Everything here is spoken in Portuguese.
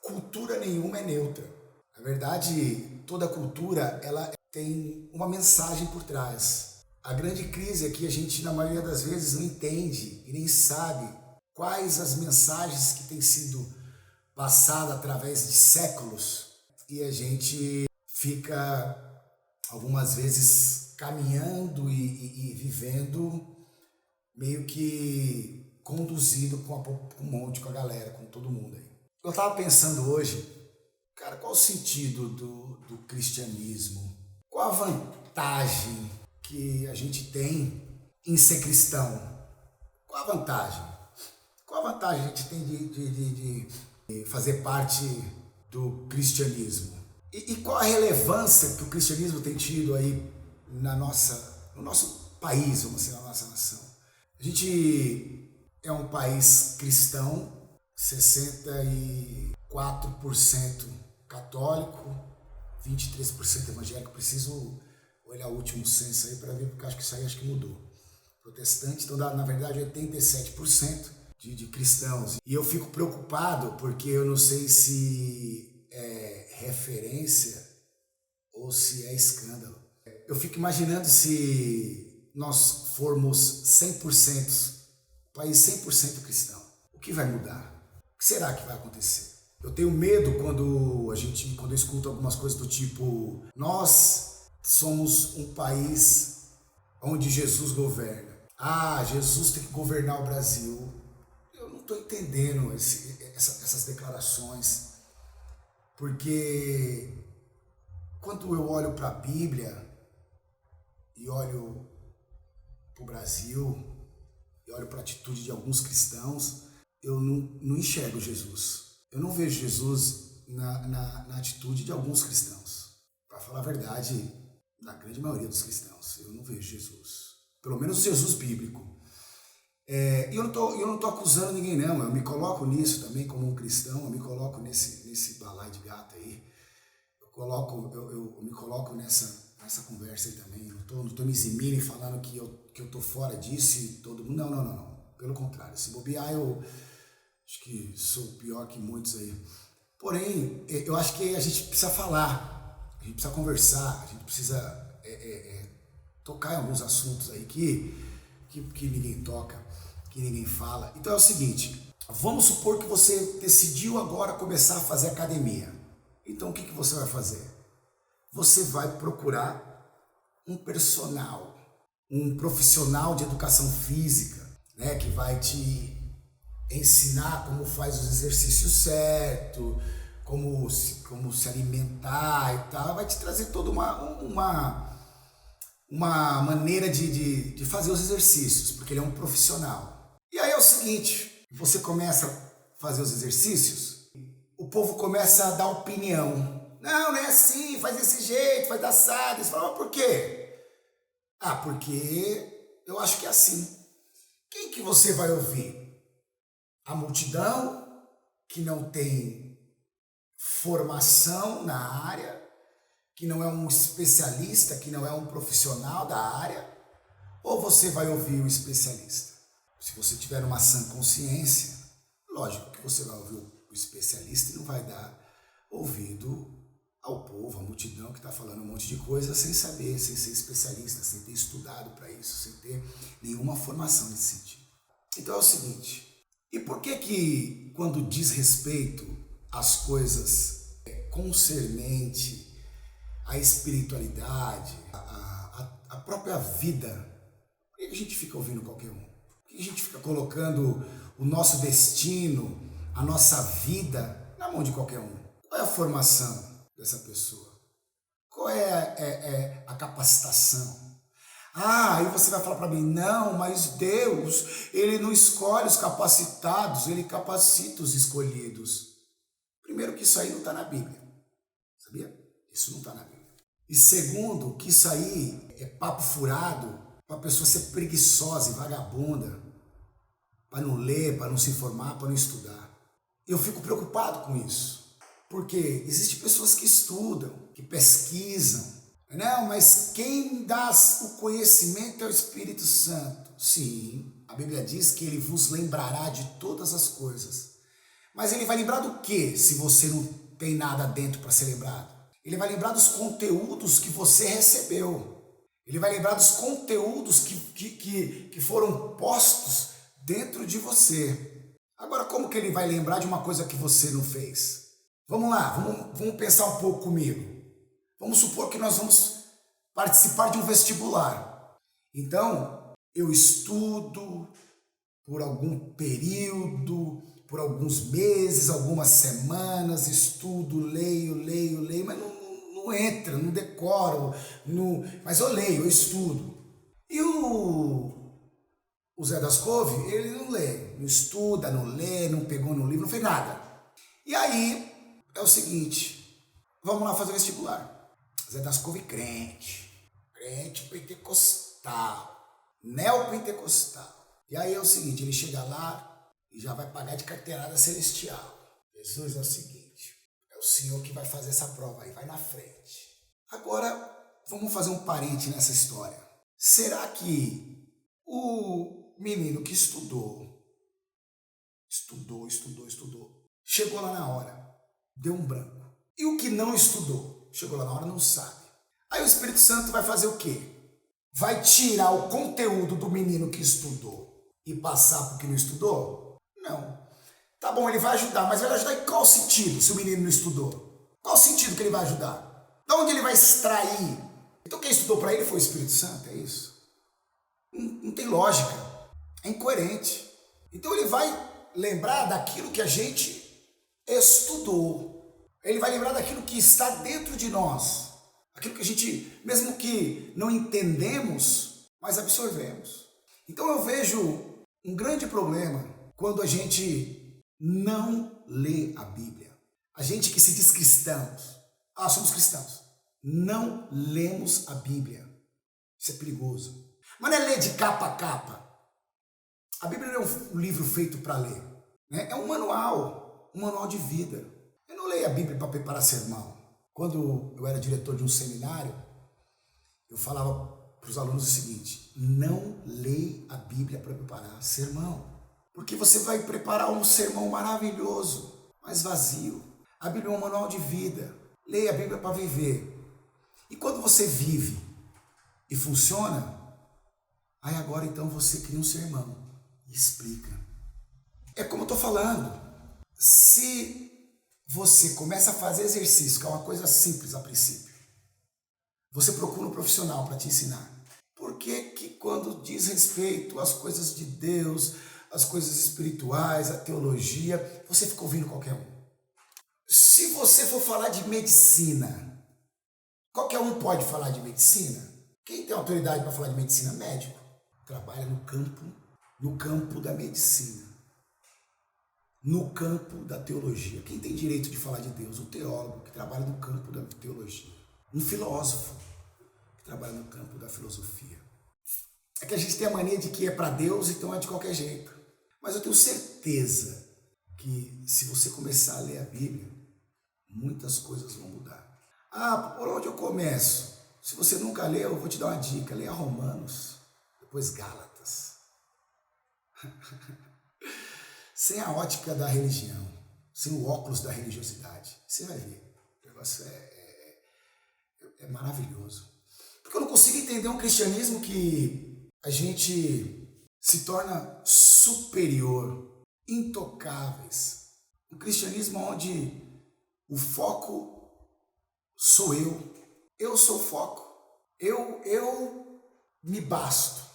cultura nenhuma é neutra. Na verdade, toda cultura ela tem uma mensagem por trás. A grande crise é que a gente, na maioria das vezes, não entende e nem sabe quais as mensagens que têm sido passadas através de séculos e a gente fica, algumas vezes, caminhando e vivendo meio que conduzido com um monte, com a galera, com todo mundo aí. Eu estava pensando hoje, cara, qual o sentido do cristianismo? Qual a vantagem que a gente tem em ser cristão? Qual a vantagem? Qual a vantagem a gente tem de fazer parte do cristianismo? E qual a relevância que o cristianismo tem tido aí no nosso país, vamos dizer, na nossa nação? A gente é um país cristão, 64% católico, 23% evangélico. Preciso olhar o último censo aí para ver, porque acho que isso aí acho que mudou. Protestante, então na verdade 87% de cristãos. E eu fico preocupado porque eu não sei se é referência ou se é escândalo. Eu fico imaginando se nós formos 100%, país 100% cristão, o que vai mudar? O que será que vai acontecer? Eu tenho medo quando eu escuto algumas coisas do tipo, nós somos um país onde Jesus governa. Ah, Jesus tem que governar o Brasil. Eu não estou entendendo essas declarações, porque quando eu olho para a Bíblia e olho para o Brasil e olho para a atitude de alguns cristãos, eu não enxergo Jesus. Eu não vejo Jesus na atitude de alguns cristãos. Para falar a verdade, na grande maioria dos cristãos, eu não vejo Jesus. Pelo menos o Jesus bíblico. E eu não tô acusando ninguém, não. Eu me coloco nisso também como um cristão, eu me coloco nesse balaio de gato aí. Eu me coloco nessa conversa aí também. Não tô me eximindo e falando que eu tô fora disso e todo mundo. Não. Pelo contrário, se bobear, eu acho que sou pior que muitos aí. Porém, eu acho que a gente precisa falar, a gente precisa conversar, a gente precisa tocar em alguns assuntos aí que ninguém toca, que ninguém fala. Então é o seguinte, vamos supor que você decidiu agora começar a fazer academia. Então o que você vai fazer? Você vai procurar um personal, um profissional de educação física, né, que vai te ensinar como faz os exercícios certos, como se alimentar e tal, vai te trazer toda uma maneira de fazer os exercícios, porque ele é um profissional. E aí é o seguinte, você começa a fazer os exercícios, o povo começa a dar opinião. Não é assim, faz desse jeito, faz assado. Você fala, mas por quê? Ah, porque eu acho que é assim. Quem que você vai ouvir? A multidão que não tem formação na área, que não é um especialista, que não é um profissional da área, ou você vai ouvir o especialista? Se você tiver uma sã consciência, lógico que você vai ouvir o especialista e não vai dar ouvido ao povo, à multidão que está falando um monte de coisa sem saber, sem ser especialista, sem ter estudado para isso, sem ter nenhuma formação nesse sentido. Então é o seguinte, e por que quando diz respeito às coisas concernente à espiritualidade, à própria vida, por que a gente fica ouvindo qualquer um? Por que a gente fica colocando o nosso destino, a nossa vida na mão de qualquer um? Qual é a formação dessa pessoa? Qual é a capacitação? Ah, aí você vai falar para mim, não, mas Deus, Ele não escolhe os capacitados, Ele capacita os escolhidos. Primeiro que isso aí não está na Bíblia, sabia? Isso não está na Bíblia. E segundo, que isso aí é papo furado para a pessoa ser preguiçosa e vagabunda, para não ler, para não se informar, para não estudar. Eu fico preocupado com isso, porque existem pessoas que estudam, que pesquisam. Não, mas quem dá o conhecimento é o Espírito Santo. Sim, a Bíblia diz que ele vos lembrará de todas as coisas. Mas ele vai lembrar do quê se você não tem nada dentro para ser lembrado? Ele vai lembrar dos conteúdos que você recebeu. Ele vai lembrar dos conteúdos que foram postos dentro de você. Agora, como que ele vai lembrar de uma coisa que você não fez? Vamos lá, vamos pensar um pouco comigo. Vamos supor que nós vamos participar de um vestibular. Então, eu estudo por algum período, por alguns meses, algumas semanas, estudo, leio, mas não entra, não decoro, mas eu leio, eu estudo. E o Zé das Couve, ele não lê, não estuda, não lê, não pegou no livro, não fez nada. E aí, é o seguinte, vamos lá fazer vestibular. Zé das Couve crente pentecostal, neopentecostal. E aí é o seguinte, ele chega lá e já vai pagar de carteirada celestial. Jesus, é o seguinte, é o Senhor que vai fazer essa prova aí, vai na frente. Agora, vamos fazer um parente nessa história. Será que o menino que estudou, chegou lá na hora, deu um branco. E o que não estudou, chegou lá na hora, não sabe. Aí o Espírito Santo vai fazer o quê? Vai tirar o conteúdo do menino que estudou e passar para o que não estudou? Não. Tá bom, ele vai ajudar, mas vai ajudar em qual sentido se o menino não estudou? Qual sentido que ele vai ajudar? De onde ele vai extrair? Então quem estudou para ele foi o Espírito Santo, é isso? Não tem lógica, é incoerente. Então ele vai lembrar daquilo que a gente estudou. Ele vai lembrar daquilo que está dentro de nós. Aquilo que a gente, mesmo que não entendemos, mas absorvemos. Então eu vejo um grande problema quando a gente não lê a Bíblia. A gente que se diz cristãos, somos cristãos, não lemos a Bíblia. Isso é perigoso. Mas não é ler de capa a capa. A Bíblia não é um livro feito para ler, né? É um manual de vida. Eu não leio a Bíblia para preparar sermão. Quando eu era diretor de um seminário, eu falava para os alunos o seguinte: não leia a Bíblia para preparar sermão, porque você vai preparar um sermão maravilhoso, mas vazio. A Bíblia é um manual de vida. Leia a Bíblia para viver. E quando você vive e funciona, aí agora então você cria um sermão e explica. É como eu estou falando. Se você começa a fazer exercício, que é uma coisa simples a princípio, você procura um profissional para te ensinar. Por que que quando diz respeito às coisas de Deus, às coisas espirituais, à teologia, você fica ouvindo qualquer um? Se você for falar de medicina, qualquer um pode falar de medicina? Quem tem autoridade para falar de medicina? Médico. Trabalha no campo da medicina. No campo da teologia. Quem tem direito de falar de Deus? O teólogo, que trabalha no campo da teologia. Um filósofo, que trabalha no campo da filosofia. É que a gente tem a mania de que é para Deus, então é de qualquer jeito. Mas eu tenho certeza que se você começar a ler a Bíblia, muitas coisas vão mudar. Por onde eu começo? Se você nunca leu, eu vou te dar uma dica. Leia Romanos, depois Gálatas. Sem a ótica da religião, sem o óculos da religiosidade, você vai ver. O negócio é maravilhoso. Porque eu não consigo entender um cristianismo que a gente se torna superior, intocáveis. Um cristianismo onde o foco sou eu. Eu sou o foco. Eu me basto.